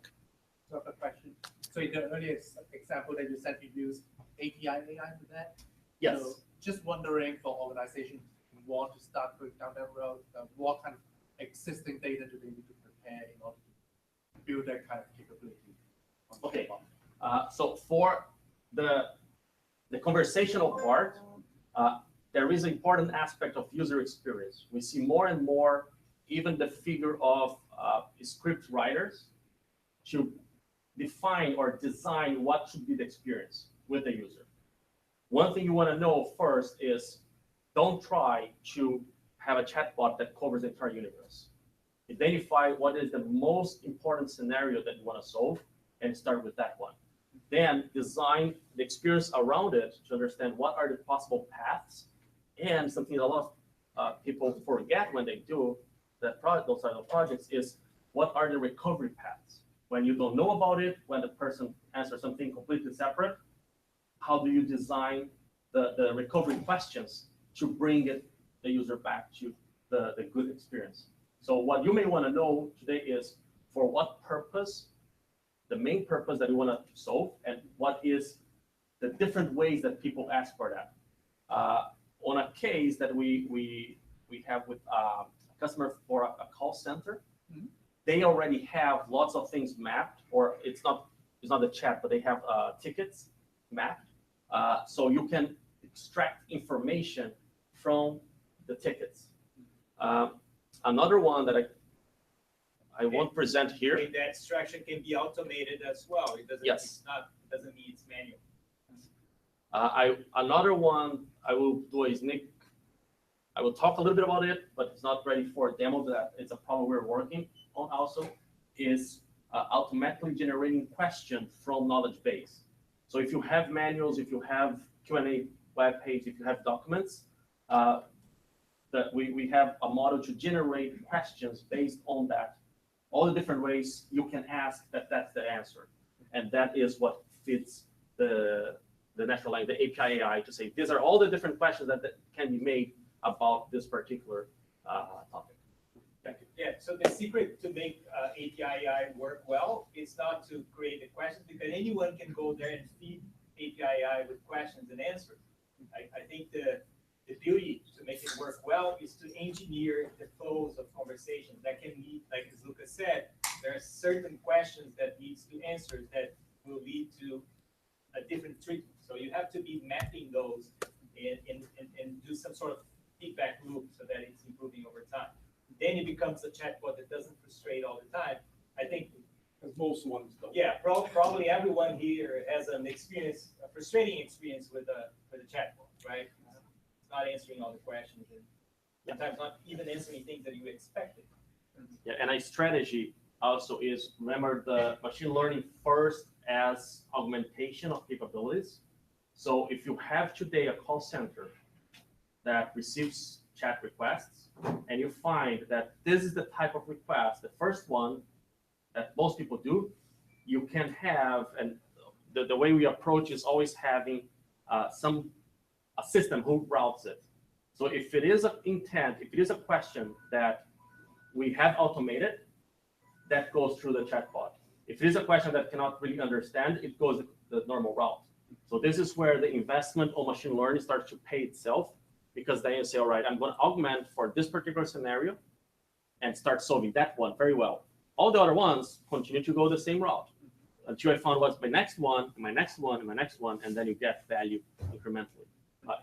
So I have a question. So in the earlier example that you said you use API AI for that? Yes. So just wondering for organizations who want to start going down that road, what kind of existing data do they need to prepare in order to build that kind of capability? Okay. So for the conversational part, there is an important aspect of user experience. We see more and more even the figure of script writers to define or design what should be the experience with the user. One thing you want to know first is don't try to have a chatbot that covers the entire universe. Identify what is the most important scenario that you want to solve and start with that one. Then design the experience around it to understand what are the possible paths, and something a lot of people forget when they do those type of projects is what are the recovery paths. When you don't know about it, when the person answers something completely separate, how do you design the recovery questions to bring the user back to the good experience? So what you may want to know today is for what purpose, the main purpose that you want to solve, and what is the different ways that people ask for that. On a case that we have with a customer for a call center, they already have lots of things mapped, or it's not the chat, but they have tickets mapped. So you can extract information from the tickets. Another one that I won't present here. And the extraction can be automated as well. It doesn't. Yes. It doesn't mean it's manual. Another one I will do is I will talk a little bit about it, but it's not ready for a demo. That it's a problem we're working on also, is automatically generating questions from knowledge base. So if you have manuals, if you have Q&A web page, if you have documents, that we have a model to generate questions based on that. All the different ways you can ask that's the answer. And that is what fits the natural language, the API AI, to say, these are all the different questions that can be made about this particular topic. Thank you. Yeah, so the secret to make API AI work well is not to create the questions, because anyone can go there and feed API AI with questions and answers. I think the beauty to make it work well is to engineer the flows of conversations. That can be, like as Lucas said, there are certain questions that needs to answers that will lead to a different treatment. So you have to be mapping those and do some sort of feedback loop so that it's improving over time. Then it becomes a chatbot that doesn't frustrate all the time. I think, Because most ones don't. yeah, probably everyone here has a frustrating experience with a chatbot, right? It's not answering all the questions, and sometimes not even answering things that you expected. Yeah, and a strategy also is, remember the machine learning first as augmentation of capabilities. So if you have today a call center that receives chat requests, and you find that this is the type of request, the first one that most people do, you can have, and the way we approach is always having a system who routes it. So if it is an intent, if it is a question that we have automated, that goes through the chatbot. If it is a question that cannot really understand, it goes the normal route. So this is where the investment on machine learning starts to pay itself, because then you say, all right, I'm going to augment for this particular scenario and start solving that one very well. All the other ones continue to go the same route until I found what's my next one, and my next one, and my next one, and then you get value incrementally.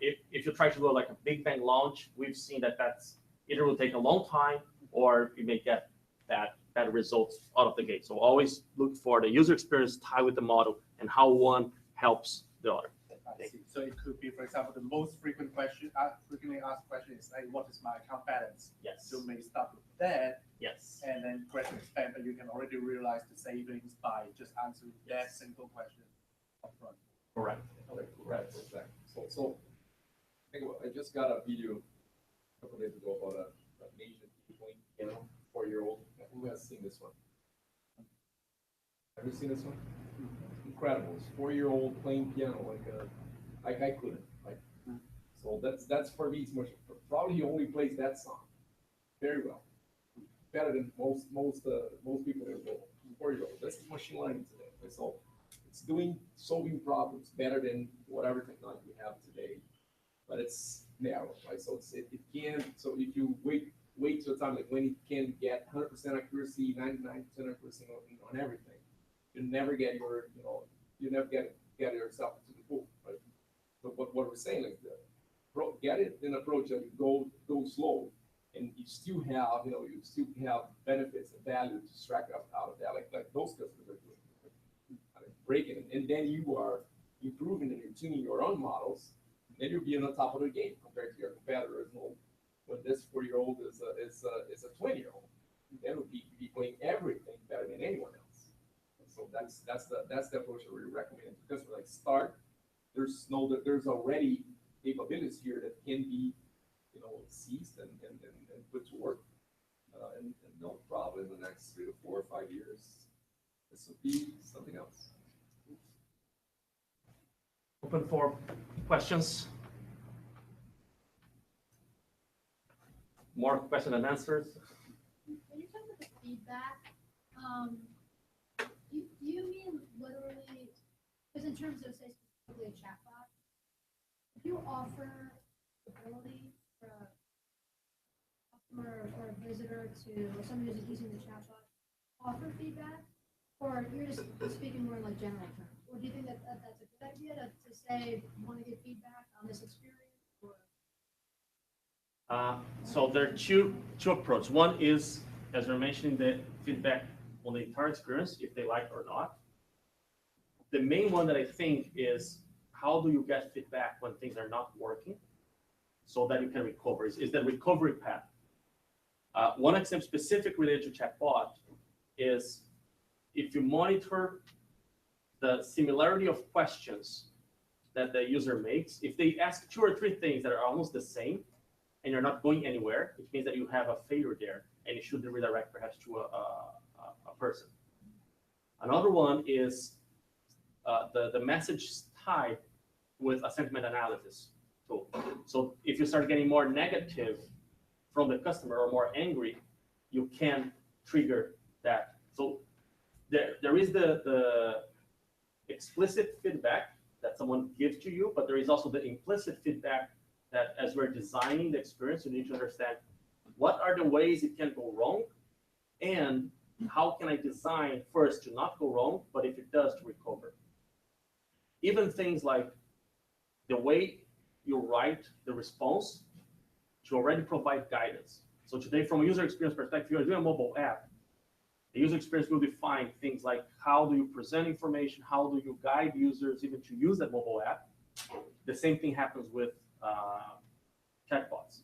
If you try to go like a big bang launch, we've seen that that's either will take a long time or you may get bad results out of the gate. So always look for the user experience tied with the model and how one helps the other. I see. So it could be, for example, the most frequently asked question is, like, what is my account balance? Yes. So maybe start with that, Yes. and then question expand, but you can already realize the savings by just answering that simple question upfront. Correct. Right, exactly. So I just got a video a couple days ago about an Asian playing 4-year-old. Who has seen this one? Have you seen this one? Incredible. It's 4-year-old playing piano like I couldn't. So that's for me. It's much. Probably he only plays that song very well. better than most people in the world. Before you go, that's machine learning today. Right? So it's solving problems better than whatever technology we have today, but it's narrow, right? So it can. So if you wait to a time like when it can get 100% accuracy, 99% accuracy on everything, you never get yourself into the pool, right? So what we're saying is that get it in an approach that go slow, and you still have benefits and value to extract out of that, like those customers are doing, breaking it, and then you are improving and you're tuning your own models. Then you're being on top of the game compared to your competitors. When this 4-year-old is a 20-year-old, then would be doing everything better than anyone else. So that's the approach that we recommend because we're like start. There's already capabilities here that can be seized and put to work, and no problem in the next 3 to 4 or 5 years. This will be something else. Open for questions. More questions and answers. When you talk about the feedback, do you mean literally, because in terms of, say, specifically a chatbot, if you offer the ability for a customer or a visitor or somebody who's using the chatbot, offer feedback, or you're just speaking more in like general terms? Or do you think that that's a good idea to say, you want to get feedback on this experience? So there are two approaches. One is, as we're mentioning, the feedback on the entire experience, if they like it or not. The main one that I think is, how do you get feedback when things are not working so that you can recover? Is the recovery path. One example specific related to chatbot is if you monitor the similarity of questions that the user makes, if they ask 2 or 3 things that are almost the same, and you're not going anywhere, it means that you have a failure there, and you should redirect perhaps to a person. Another one is the message type with a sentiment analysis tool. So if you start getting more negative from the customer or more angry, you can trigger that. So there is the explicit feedback that someone gives to you, but there is also the implicit feedback that as we're designing the experience, you need to understand what are the ways it can go wrong, and how can I design first to not go wrong, but if it does, to recover. Even things like the way you write the response to already provide guidance. So today, from a user experience perspective, you're doing a mobile app, the user experience will define things like how do you present information, how do you guide users even to use that mobile app. The same thing happens with chatbots.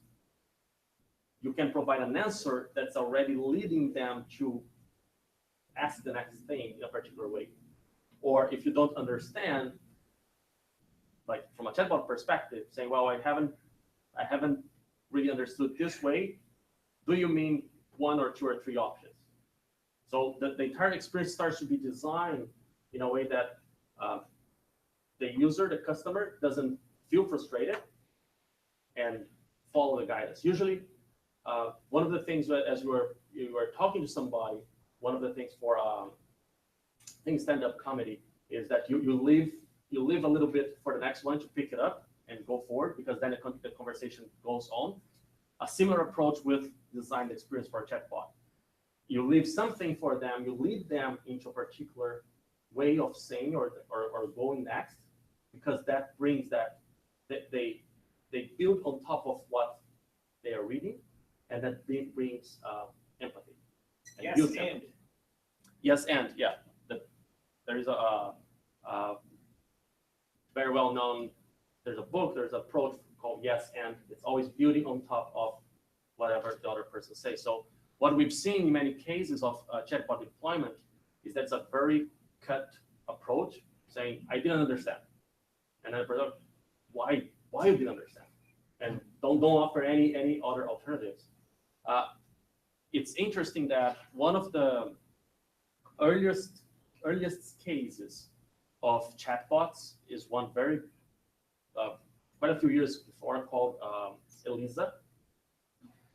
You can provide an answer that's already leading them to ask the next thing in a particular way. Or if you don't understand, like from a chatbot perspective, saying, well, I haven't really understood this way. Do you mean 1 or 2 or 3 options? So the entire experience starts to be designed in a way that the user, the customer, doesn't feel frustrated and follow the guidance. Usually, one of the things that as you are talking to somebody, one of the things for stand-up comedy is that you leave a little bit for the next one to pick it up and go forward, because then the conversation goes on. A similar approach with design experience for a chatbot. You leave something for them, you lead them into a particular way of saying or going next, because that brings that they build on top of what they are reading, and that brings empathy. Yes, and. Empathy. Yes, and yeah, there is a very well known. There's a book. There's an approach called yes, and it's always building on top of whatever the other person says. So what we've seen in many cases of chatbot deployment is that's a very cut approach, saying I didn't understand, and then why you didn't understand, and don't offer any other alternatives. It's interesting that one of the earliest cases of chatbots is one very quite a few years before, called Elisa.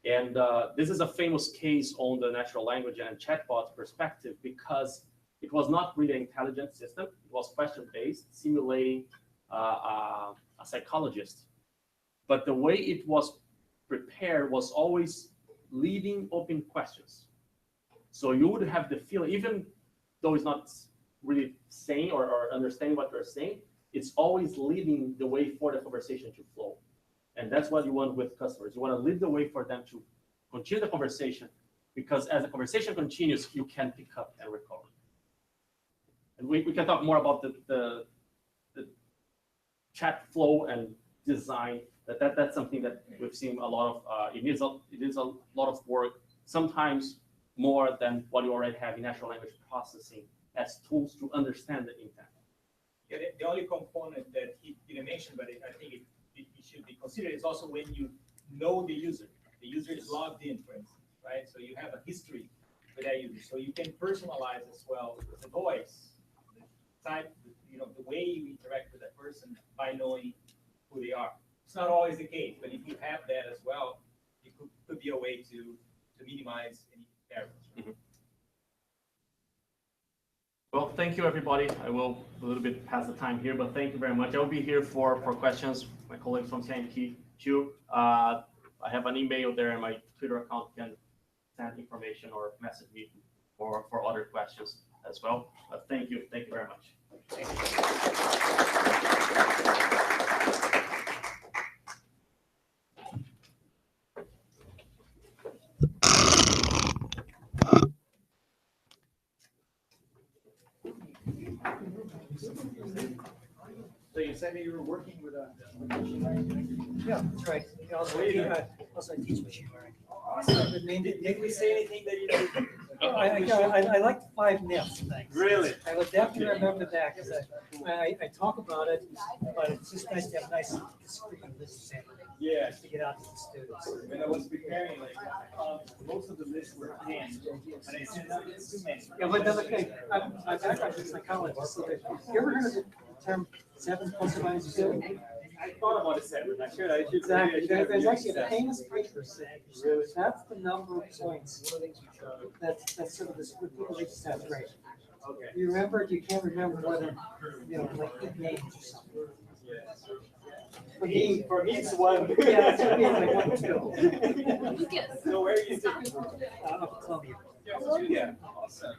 And this is a famous case on the natural language and chatbot perspective because it was not really an intelligent system. It was question-based, simulating a psychologist. But the way it was prepared was always leaving open questions. So you would have the feeling, even though it's not really saying or understanding what they're saying, it's always leading the way for the conversation to flow. And that's what you want with customers. You want to lead the way for them to continue the conversation, because as the conversation continues, you can pick up and recover. And we can talk more about the chat flow and design. That's something that we've seen a lot of. It is a lot of work, sometimes more than what you already have in natural language processing as tools to understand the intent. Yeah, the only component that he didn't mention, but I think it should be considered, is also when you know the user. The user is logged in, for instance, right? So you have a history with that user. So you can personalize as well the voice, the type, the way you interact with that person by knowing who they are. It's not always the case, but if you have that as well, it could be a way to minimize any errors. Mm-hmm. Well, thank you, everybody. I will a little bit pass the time here, but thank you very much. I will be here for questions. My colleagues from CI&T too. I have an email there, and my Twitter account can send information or message me for other questions as well. But thank you very much. So you said that you were working with a machine learning? Yeah, that's right. Also, I teach machine learning. Did we say anything that you did? I like the 5 nifs things. Really? I would definitely remember that because I talk about it, but it's just nice to have a nice discrete list Yeah. to get out to the students. When I was preparing, most of the lists were 10, but I said it's too many. Yeah, but that's okay. My background is psychologist. So you ever heard of the term 7 ± 2? I thought about it 7. I should. Exactly. There's actually a famous paper saying that's the number of points. That's sort of this repeat saturation. Okay. You remember it, you can't remember whether, like names or something. For me, it's 1. Yeah, it's like 1, 2. So where are you sitting? Columbia. Yeah. Awesome.